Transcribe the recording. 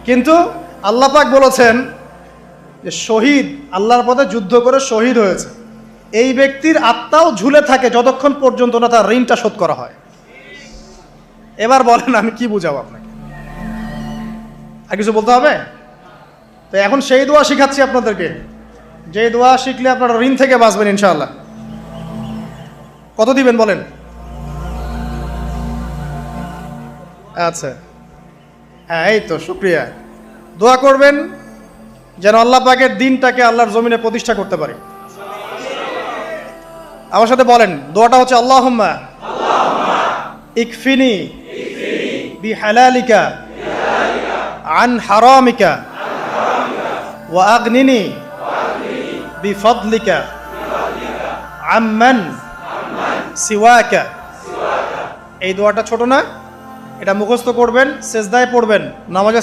কিন্তু আল্লাহ পাক বলেছেন যে শহীদ, আল্লাহর পথে যুদ্ধ করে শহীদ হয়েছে, এই ব্যক্তির আত্মাও ঝুলে থাকে যতক্ষণ পর্যন্ত না তার ঋণটা শোধ করা হয়। এবার বলেন আমি কি বুঝাবো আপনাকে, আর কিছু বলতে হবে? তো এখন সেই দোয়া শিখাচ্ছি আপনাদেরকে, যে দোয়া শিখলে আপনারা ঋণ থেকে বাঁচবেন ইনশাআল্লাহ। কত দিবেন বলেন? আচ্ছা, হ্যাঁ, এই তো, শুক্রিয়া। দোয়া করবেন যেন আল্লাহ পাকের দিনটাকে আল্লাহর জমিনে প্রতিষ্ঠা করতে পারি। আমার সাথে বলেন, দোয়াটা হচ্ছে আল্লাহুম্মা ইকফিনি বিহালালিকা আন হারামিকা ওয়া আগনিনি বিফদলিকা আম্মান সিওয়াকা। এই দোয়াটা ছোট না, এটা মুখস্থ করবেন, সেজদায় পড়বেন, নামাজে